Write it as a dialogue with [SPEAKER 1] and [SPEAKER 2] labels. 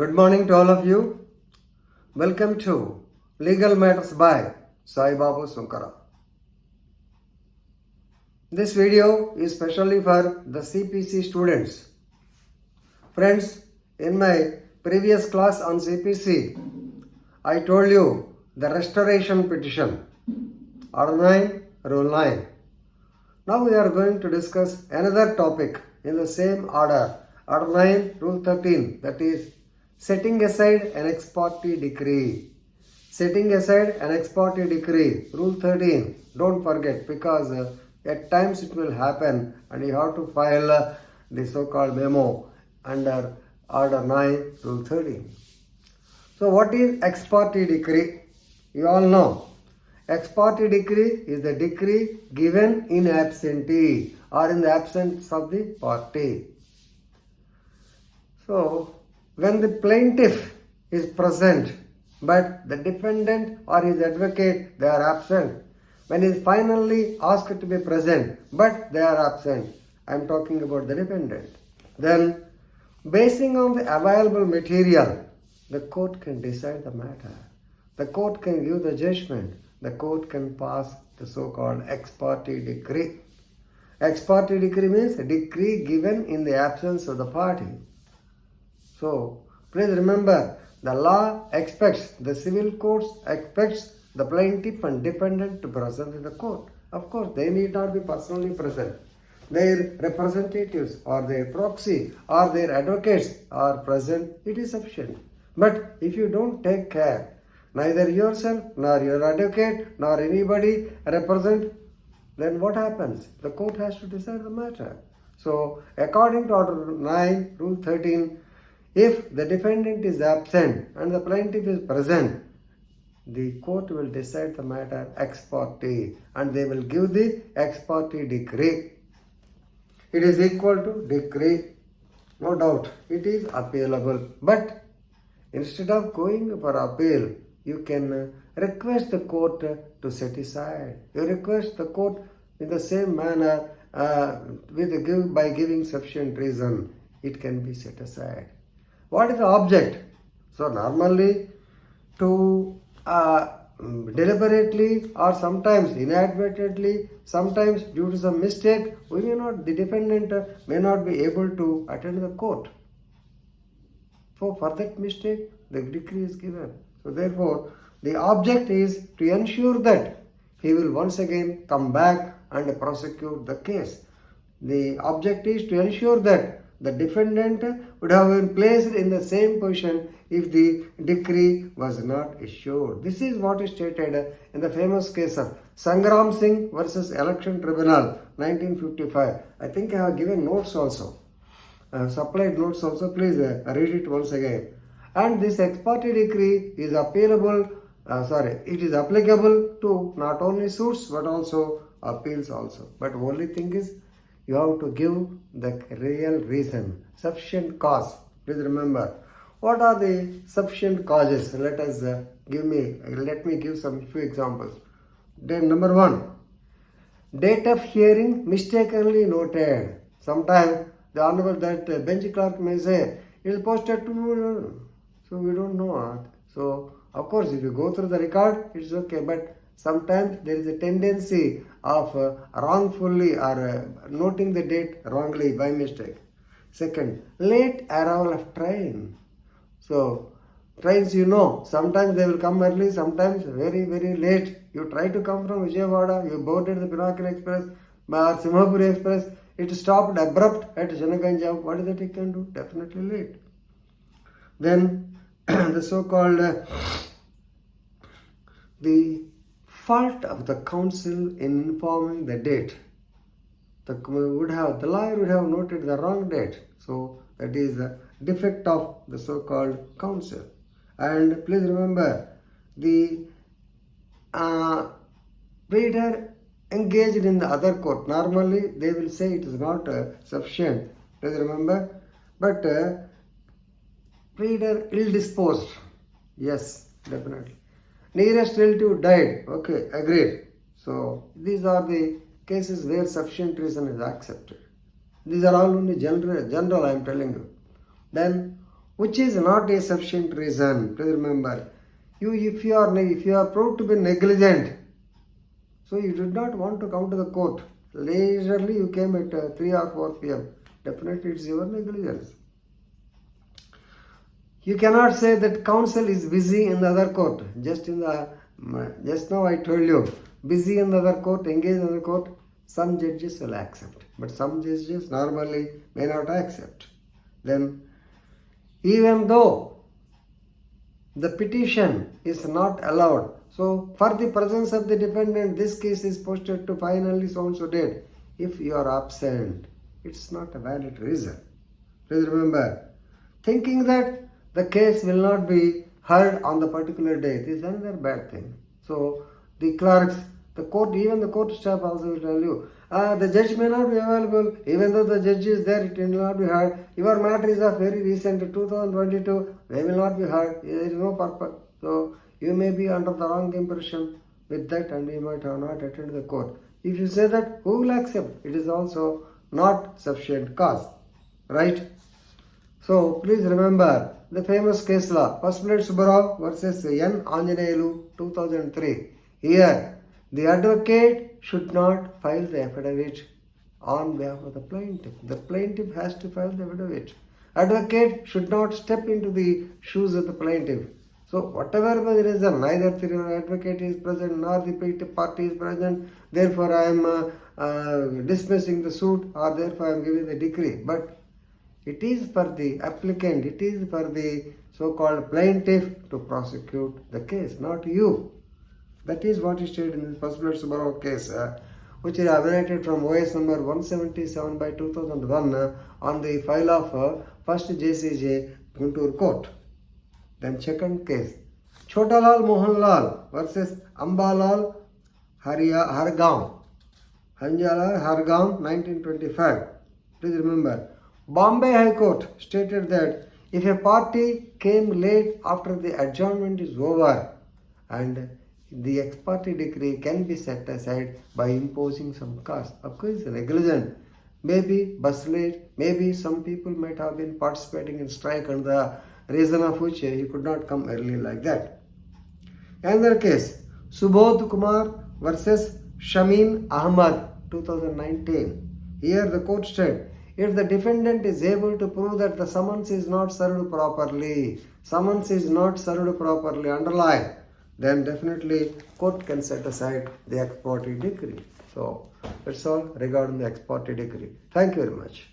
[SPEAKER 1] Good morning to all of you. Welcome to Legal Matters by Sai Babu Sunkara. This video is specially for the CPC students. Friends, in my previous class on CPC, I told you the restoration petition, Order 9, Rule 9. Now we are going to discuss another topic in the same order, Order 9, Rule 13, that is setting aside an ex parte decree. Setting aside an ex parte decree, Rule 13, don't forget, because at times it will happen and you have to file the so-called memo under Order 9, Rule 13. So what is ex parte decree? You all know. Ex parte decree is the decree given in absentee or in the absence of the party. So, when the plaintiff is present but the defendant or his advocate they are absent, when he is finally asked to be present but they are absent, I am talking about the defendant, then basing on the available material, the court can decide the matter. The court can give the judgment. The court can pass the so-called ex parte decree. Ex parte decree means a decree given in the absence of the party. So, please remember, the law expects, the civil courts expects the plaintiff and defendant to be present in the court. Of course, they need not be personally present. Their representatives or their proxy or their advocates are present, it is sufficient. But if you don't take care, neither yourself nor your advocate nor anybody represent, then what happens? The court has to decide the matter. So, according to Order 9, Rule 13, if the defendant is absent and the plaintiff is present, the court will decide the matter ex parte and they will give the ex parte decree. It is equal to decree, no doubt. It is appealable. But instead of going for appeal, you can request the court to set aside. You request the court in the same manner by giving sufficient reason. It can be set aside. What is the object? So normally to deliberately or sometimes inadvertently, sometimes due to some mistake, the defendant may not be able to attend the court. So for that mistake, the decree is given. So therefore, the object is to ensure that he will once again come back and prosecute the case. The object is to ensure that the defendant would have been placed in the same position if the decree was not issued. This is what is stated in the famous case of Sangram Singh versus Election Tribunal, 1955. I think I have given notes also. I have supplied notes also. Please read it once again. And this ex parte decree is appealable. It is applicable to not only suits but also appeals also. But only thing is, you have to give the real reason, sufficient cause. Please remember, what are the sufficient causes? Let me give some few examples. Then number 1, date of hearing mistakenly noted. Sometimes the honorable bench clerk may say it is posted to, so we don't know. So of course, if you go through the record, it's okay. But sometimes there is a tendency of wrongfully or noting the date wrongly by mistake. Second, late arrival of train. So, trains sometimes they will come early, sometimes very, very late. You try to come from Vijayawada, you boarded the Pinnacle Express or Simhapuri Express, it stopped abrupt at Janaganjam. What is that you can do? Definitely late. Then, the so-called the fault of the counsel in informing the date. The lawyer would have noted the wrong date. So that is the defect of the so-called counsel. And please remember, the pleader engaged in the other court, normally they will say it is not sufficient. Please remember, but pleader ill-disposed, yes, definitely. Nearest relative died, okay, agreed. So these are the cases where sufficient reason is accepted. These are all only general I am telling you. Then which is not a sufficient reason. Please remember, if you are proved to be negligent, so you did not want to come to the court. Leisurely you came at 3 or 4 p.m. Definitely it's your negligence. You cannot say that counsel is busy in the other court. Just now I told you, busy in the other court, engaged in the court. Some judges will accept, but some judges normally may not accept. Then, even though the petition is not allowed, so for the presence of the defendant, this case is posted to finally so and so date. If you are absent, it's not a valid reason. Please remember, thinking that the case will not be heard on the particular date is another bad thing. So the clerks, the court, even the court staff also will tell you, the judge may not be available, even though the judge is there, it will not be heard. Your matter is of very recent, 2022, they will not be heard, there is no purpose. So you may be under the wrong impression with that and you might have not attended the court. If you say that, who will accept? It is also not sufficient cause, right? So please remember the famous case law, Pasplate Subbarao versus N. Anjaneyulu, 2003. Here, the advocate should not file the affidavit on behalf of the plaintiff. The plaintiff has to file the affidavit. Advocate should not step into the shoes of the plaintiff. So whatever the reason, neither the advocate is present nor the plaintiff party is present, therefore I am dismissing the suit or therefore I am giving the decree. But it is for the applicant, it is for the so-called plaintiff to prosecute the case, not you. That is what is stated in the Pasplate Subbarao case, which is originated from OS number 177 by 2001 on the file of first JCJ Guntur Court. Then second case, Chotalal Mohanlal versus Ambalal Hargaon, Hanjala Hargaon, 1925. Please remember, Bombay High Court stated that if a party came late after the adjournment is over and the ex parte decree can be set aside by imposing some cost. Of course, negligent. Maybe bus late, maybe some people might have been participating in strike and the reason of which he could not come early like that. Another case, Subodh Kumar versus Shamin Ahmad, 2019. Here the court said, if the defendant is able to prove that the summons is not served properly, underline, then definitely court can set aside the ex parte decree. So that's all regarding the ex parte decree. Thank you very much.